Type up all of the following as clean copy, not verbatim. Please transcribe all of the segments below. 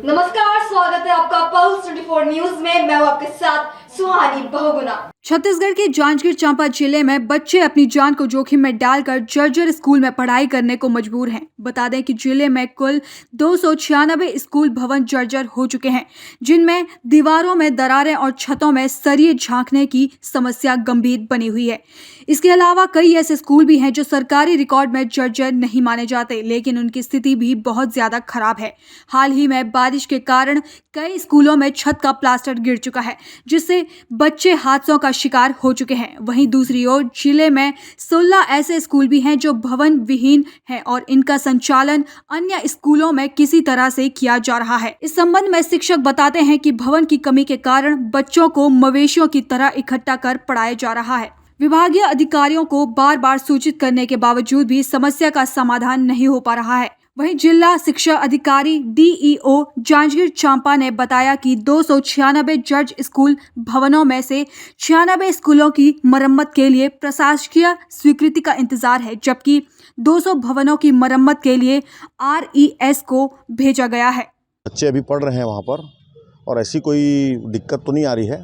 नमस्कार, स्वागत है आपका पल्स 24 न्यूज में। मैं हूं आपके साथ सुहानी बहुगुना। छत्तीसगढ़ के जांजगीर चांपा जिले में बच्चे अपनी जान को जोखिम में डालकर जर्जर स्कूल में पढ़ाई करने को मजबूर हैं। बता दें कि जिले में कुल 296 स्कूल भवन जर्जर हो चुके हैं, जिनमें दीवारों में दरारें और छतों में सरिये झांकने की समस्या गंभीर बनी हुई है। इसके अलावा कई ऐसे स्कूल भी हैं जो सरकारी रिकॉर्ड में जर्जर नहीं माने जाते, लेकिन उनकी स्थिति भी बहुत ज्यादा खराब है। हाल ही में बारिश के कारण कई स्कूलों में छत का प्लास्टर गिर चुका है, जिससे बच्चे हादसों का शिकार हो चुके हैं। वहीं दूसरी ओर जिले में 16 ऐसे स्कूल भी हैं जो भवन विहीन हैं और इनका संचालन अन्य स्कूलों में किसी तरह से किया जा रहा है। इस संबंध में शिक्षक बताते हैं कि भवन की कमी के कारण बच्चों को मवेशियों की तरह इकट्ठा कर पढ़ाया जा रहा है। विभागीय अधिकारियों को बार बार सूचित करने के बावजूद भी समस्या का समाधान नहीं हो पा रहा है। वहीं जिला शिक्षा अधिकारी DEO जांजगीर चांपा ने बताया कि 296 जर्ज स्कूल भवनों में से 96 स्कूलों की मरम्मत के लिए प्रशासकीय स्वीकृति का इंतजार है, जबकि 200 भवनों की मरम्मत के लिए RES को भेजा गया है। बच्चे अभी पढ़ रहे हैं वहाँ पर और ऐसी कोई दिक्कत तो नहीं आ रही है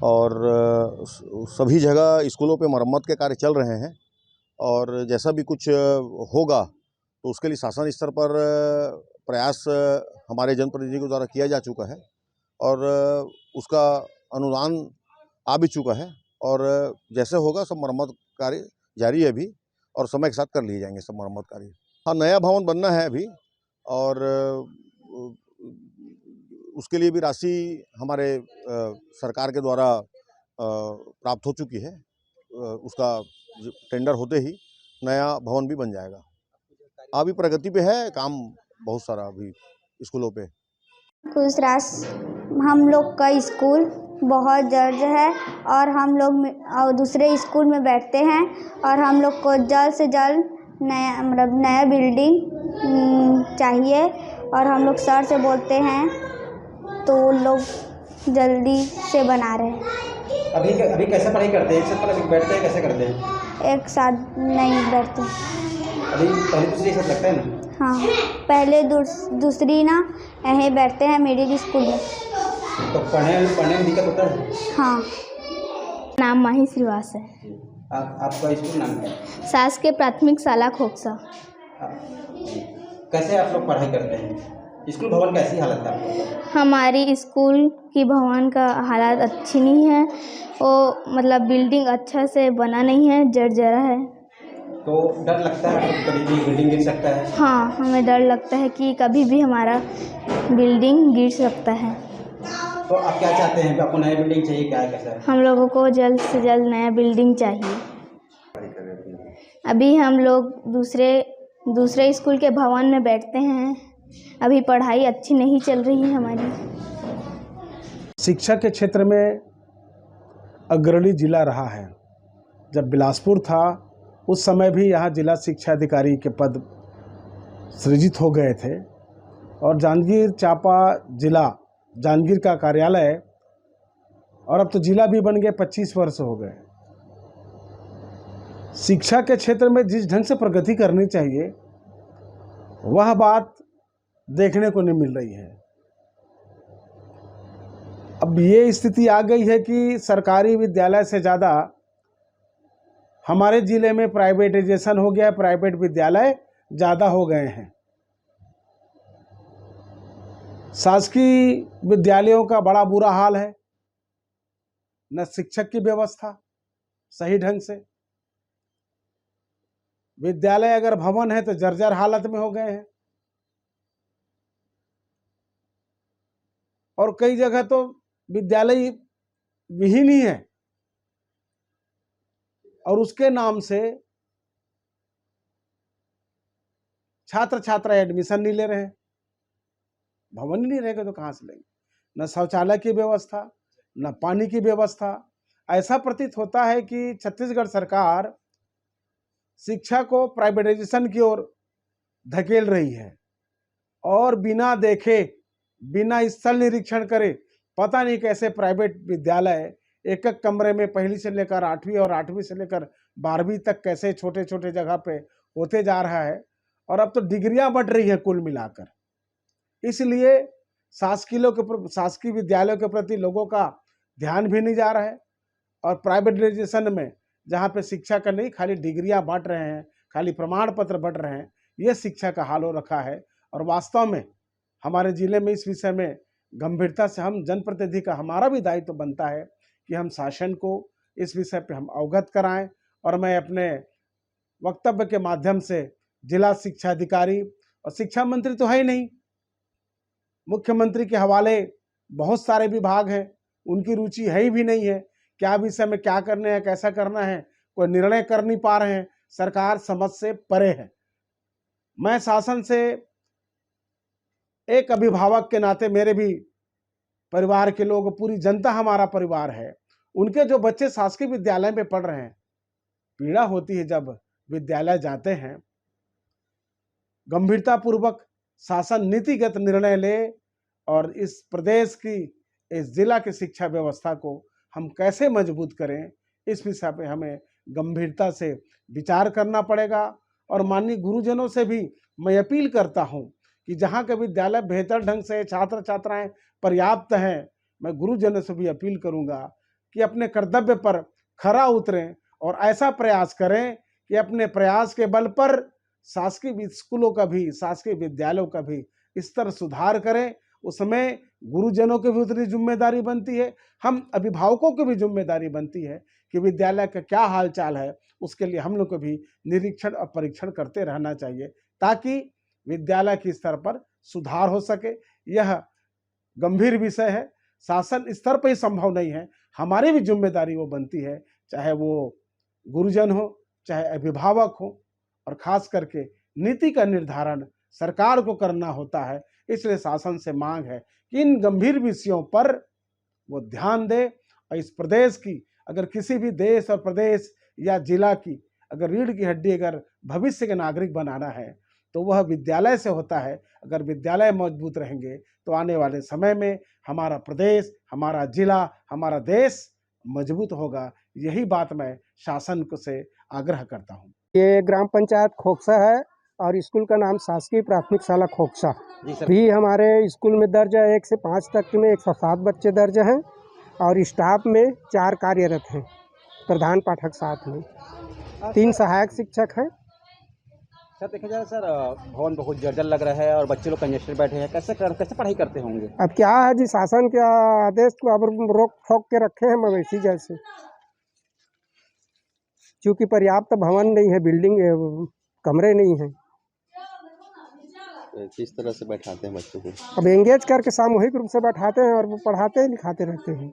और सभी जगह स्कूलों पे मरम्मत के कार्य चल रहे हैं और जैसा भी कुछ होगा तो उसके लिए शासन स्तर पर प्रयास हमारे जनप्रतिनिधियों द्वारा किया जा चुका है और उसका अनुदान आ भी चुका है और जैसे होगा सब मरम्मत कार्य जारी है अभी और समय के साथ कर लिए जाएंगे सब मरम्मत कार्य। हाँ, नया भवन बनना है अभी और उसके लिए भी राशि हमारे सरकार के द्वारा प्राप्त हो चुकी है। उसका टेंडर होते ही नया भवन भी बन जाएगा। अभी प्रगति पे है काम बहुत सारा अभी स्कूलों पे। कुछ हम लोग का स्कूल बहुत जर्ज है और हम लोग दूसरे स्कूल में बैठते हैं और हम लोग को जल्द से जल्द नया बिल्डिंग चाहिए और हम लोग सर से बोलते हैं तो लोग जल्दी से बना रहे हैं। अभी कैसे पढ़ाई करते हैं? एक साथ पढ़ाई बैठते हैं, कैसे करते हैं? एक साथ नहीं बैठते। अभी पहले दूसरी साथ लगता है ना? हाँ, पहले दूसरी ना यहीं बैठते हैं मिडिल स्कूल में। तो पढ़ने में दिक्कत होता है? हाँ। नाम माही श्रीवास है। आपका स्कूल नाम क्या है? शासकीय प्राथमिक शाला खोखसा। कैसे आप लोग पढ़ाई करते हैं? स्कूल भवन कैसी हालत है आपको? हमारी स्कूल की भवन का हालत अच्छी नहीं है, वो मतलब बिल्डिंग अच्छा से बना नहीं है, जर्जरा है। तो डर लगता है कभी भी बिल्डिंग गिर सकता है? हाँ, हमें डर लगता है कि कभी भी हमारा बिल्डिंग गिर सकता है। तो आप क्या चाहते हैं? आपको नया बिल्डिंग चाहिए, क्या है, कैसा है? हम लोगों को जल्द से जल्द नया बिल्डिंग चाहिए। अभी हम लोग दूसरे स्कूल के भवन में बैठते हैं। अभी पढ़ाई अच्छी नहीं चल रही है हमारी। शिक्षा के क्षेत्र में अग्रणी जिला रहा है। जब बिलासपुर था उस समय भी यहाँ जिला शिक्षा अधिकारी के पद सृजित हो गए थे और जांजगीर चांपा जिला जांजगीर का कार्यालय और अब तो जिला भी बन गए, 25 वर्ष हो गए। शिक्षा के क्षेत्र में जिस ढंग से प्रगति करनी चाहिए वह बात देखने को नहीं मिल रही है। अब ये स्थिति आ गई है कि सरकारी विद्यालय से ज़्यादा हमारे ज़िले में प्राइवेटाइजेशन हो गया है, प्राइवेट विद्यालय ज़्यादा हो गए हैं। शासकीय विद्यालयों का बड़ा बुरा हाल है, न शिक्षक की व्यवस्था सही ढंग से, विद्यालय अगर भवन है तो जर्जर हालत में हो गए हैं और कई जगह तो विद्यालय विहीन ही है और उसके नाम से छात्र छात्रा एडमिशन नहीं ले रहे हैं। भवन ही नहीं रहेगा तो कहाँ से लेंगे? न शौचालय की व्यवस्था, न पानी की व्यवस्था। ऐसा प्रतीत होता है कि छत्तीसगढ़ सरकार शिक्षा को प्राइवेटाइजेशन की ओर धकेल रही है और बिना देखे, बिना स्थल निरीक्षण करे पता नहीं कैसे प्राइवेट विद्यालय एक एक कमरे में पहली से लेकर 8वीं और 8वीं से लेकर 12वीं तक कैसे छोटे छोटे जगह पे होते जा रहा है और अब तो डिग्रियां बढ़ रही हैं कुल मिलाकर। इसलिए शासकीय विद्यालयों के प्रति लोगों का ध्यान भी नहीं जा रहा है। और प्राइवेटाइजेशन में जहाँ पे शिक्षा का नहीं, खाली डिग्रियां बांट रहे हैं, खाली प्रमाण पत्र बांट रहे हैं, ये शिक्षा का हाल हो रखा है। और वास्तव में हमारे ज़िले में इस विषय में गंभीरता से हम जनप्रतिनिधि का हमारा भी दायित्व बनता है कि हम शासन को इस विषय पे हम अवगत कराएं। और मैं अपने वक्तव्य के माध्यम से जिला शिक्षा अधिकारी, और शिक्षा मंत्री तो है ही नहीं, मुख्यमंत्री के हवाले बहुत सारे विभाग हैं, उनकी रुचि है ही भी नहीं है, क्या विषय में क्या करने हैं, कैसा करना है, कोई निर्णय कर नहीं पा रहे हैं, सरकार समझ से परे है। मैं शासन से एक अभिभावक के नाते, मेरे भी परिवार के लोग, पूरी जनता हमारा परिवार है, उनके जो बच्चे शासकीय विद्यालय में पढ़ रहे हैं, पीड़ा होती है जब विद्यालय जाते हैं। गंभीरता पूर्वक शासन नीतिगत निर्णय ले और इस प्रदेश की, इस जिला की शिक्षा व्यवस्था को हम कैसे मजबूत करें, इस विषय पे हमें गंभीरता से विचार करना पड़ेगा। और माननीय गुरुजनों से भी मैं अपील करता हूं कि जहां के विद्यालय बेहतर ढंग से छात्र छात्राएं पर्याप्त हैं, मैं गुरुजनों से भी अपील करूंगा कि अपने कर्तव्य पर खरा उतरें और ऐसा प्रयास करें कि अपने प्रयास के बल पर शासकीय स्कूलों का भी, शासकीय विद्यालयों का भी स्तर सुधार करें। उसमें गुरुजनों की भी उतनी जिम्मेदारी बनती है, हम अभिभावकों की भी जिम्मेदारी बनती है कि विद्यालय का क्या हाल चाल है, उसके लिए हम लोग को भी निरीक्षण और परीक्षण करते रहना चाहिए ताकि विद्यालय के स्तर पर सुधार हो सके। यह गंभीर विषय है, शासन स्तर पर ही संभव नहीं है, हमारी भी जिम्मेदारी वो बनती है, चाहे वो गुरुजन हो, चाहे अभिभावक हो, और खास करके नीति का निर्धारण सरकार को करना होता है। इसलिए शासन से मांग है कि इन गंभीर विषयों पर वो ध्यान दे और इस प्रदेश की, अगर किसी भी देश और प्रदेश या जिला की अगर रीढ़ की हड्डी अगर भविष्य के नागरिक बनाना है तो वह विद्यालय से होता है। अगर विद्यालय मजबूत रहेंगे तो आने वाले समय में हमारा प्रदेश, हमारा जिला, हमारा देश मजबूत होगा। यही बात मैं शासन को से आग्रह करता हूँ। ये ग्राम पंचायत खोकसा है और स्कूल का नाम शासकीय प्राथमिक शाला खोकसा भी हमारे स्कूल में दर्ज है। 1 से 5 तक में 107 बच्चे दर्ज हैं और स्टाफ में 4 कार्यरत हैं, प्रधान पाठक साथ में 3 सहायक शिक्षक हैं। सर देखा जाए सर, भवन बहुत जर्जर लग रहा है और बच्चे लोग कंजेस्टेड बैठे हैं, कैसे पढ़ाई करते होंगे? अब क्या है जी, शासन के आदेश को अब रोक ठोक के रखे हैं मवेशी जैसे, क्योंकि पर्याप्त भवन नहीं है, बिल्डिंग कमरे नहीं हैं। किस तरह से बैठाते हैं बच्चों को? अब एंगेज करके सामूहिक रूप से बैठाते हैं और वो पढ़ाते लिखाते रहते हैं।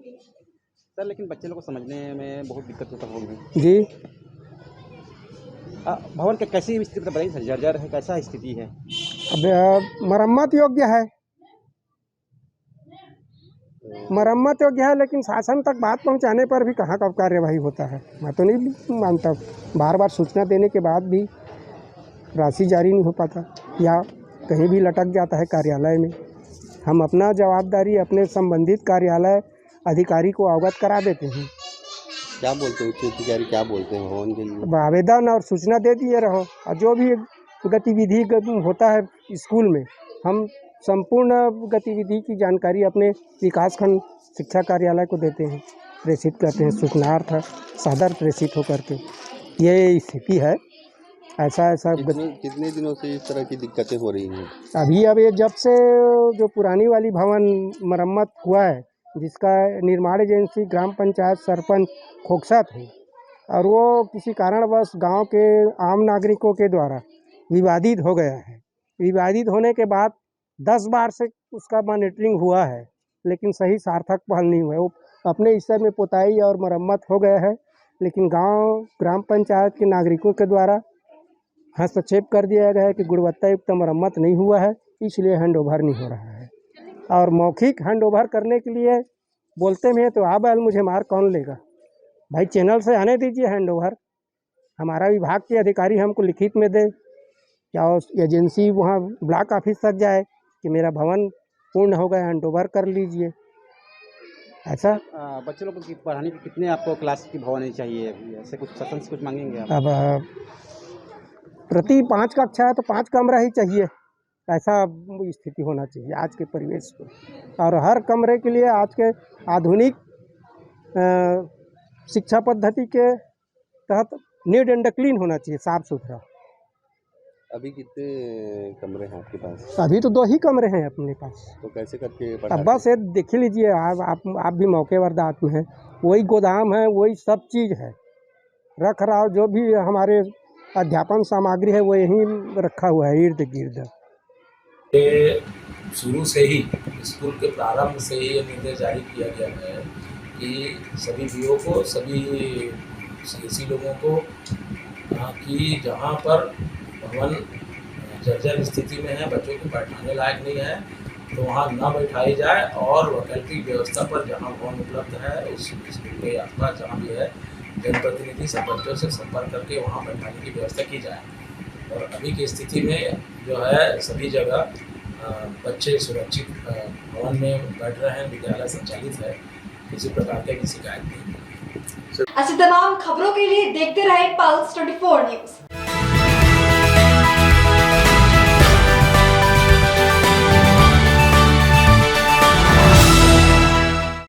सर लेकिन बच्चे लोग को समझने में बहुत दिक्कत होता होगी जी। भवन के कैसी स्थिति बताइए सर, जर्जर है, कैसा स्थिति है? अब मरम्मत योग्य है, मरम्मत योग्य है, लेकिन शासन तक बात पहुंचाने पर भी कहाँ का कार्यवाही होता है। मैं तो नहीं मानता, बार बार सूचना देने के बाद भी राशि जारी नहीं हो पाता या कहीं भी लटक जाता है कार्यालय में। हम अपना जवाबदारी अपने संबंधित कार्यालय अधिकारी को अवगत करा देते हैं। क्या बोलते हैं उच्च अधिकारी, क्या बोलते हैं भवन के लिए? आवेदन और सूचना दे दिए रहो, और जो भी गतिविधि होता है स्कूल में, हम संपूर्ण गतिविधि की जानकारी अपने विकासखंड शिक्षा कार्यालय को देते हैं, प्रेषित करते हैं सूचनार्थ सदर प्रेषित होकर के। ये स्थिति है। ऐसा कितने दिनों से इस तरह की दिक्कतें हो रही हैं? अब ये जब से जो पुरानी वाली भवन मरम्मत हुआ है, जिसका निर्माण एजेंसी ग्राम पंचायत सरपंच खोकसा थे, और वो किसी कारणवश गांव के आम नागरिकों के द्वारा विवादित हो गया है। विवादित होने के बाद 10 बार से उसका मॉनिटरिंग हुआ है, लेकिन सही सार्थक पहल नहीं हुआ है। वो अपने हिस्से में पुताई और मरम्मत हो गया है, लेकिन गांव ग्राम पंचायत के नागरिकों के द्वारा हस्तक्षेप कर दिया गया है कि गुणवत्ता युक्त मरम्मत नहीं हुआ है, इसलिए हैंडओवर नहीं हो रहा है। और मौखिक हैंडओवर करने के लिए बोलते में तो आ बैल मुझे मार कौन लेगा भाई, चैनल से आने दीजिए हैंडओवर। हमारा विभाग के अधिकारी हमको लिखित में दे, या एजेंसी वहाँ ब्लॉक ऑफिस तक जाए कि मेरा भवन पूर्ण हो गया, हैंडओवर कर लीजिए। ऐसा बच्चे लोगों की पढ़ाने की कितने आपको क्लास की भवन चाहिए, ऐसे कुछ शासन से कुछ मांगेंगे आप? अब प्रति 5 कक्षा है तो 5 कमरा ही चाहिए, ऐसा स्थिति होना चाहिए आज के परिवेश में। और हर कमरे के लिए आज के आधुनिक शिक्षा पद्धति के तहत नीट एंड क्लीन होना चाहिए, साफ सुथरा। अभी कितने कमरे हैं आपके पास? अभी तो 2 ही कमरे हैं अपने पास। तो कैसे करके अब पढ़ाते बस ये देख लीजिए, आप भी मौकेवर आदमी हैं, वही गोदाम है, वही सब चीज़ है, रख रखाव जो भी हमारे अध्यापन सामग्री है वो यहीं रखा हुआ है इर्द गिर्द। शुरू से ही स्कूल के प्रारंभ से ही ये निर्देश जारी किया गया है कि सभी बीओ को, सभी सीएससी लोगों को कि जहाँ पर भवन जर्जर स्थिति में है, बच्चों को बैठाने लायक नहीं है, तो वहाँ न बैठाई जाए और वैकल्पिक व्यवस्था पर जहाँ भवन उपलब्ध है उस स्कूल के आसपास जहाँ भी है जनप्रतिनिधि सरपंचों से संपर्क करके वहाँ बैठाने की व्यवस्था की जाए। और अभी की स्थिति में जो है सभी जगह बच्चे सुरक्षित भवन में बैठ रहे हैं, विद्यालय संचालित है, किसी प्रकार की शिकायत नहीं। ऐसी तमाम खबरों के लिए देखते रहे पल्स 24 न्यूज।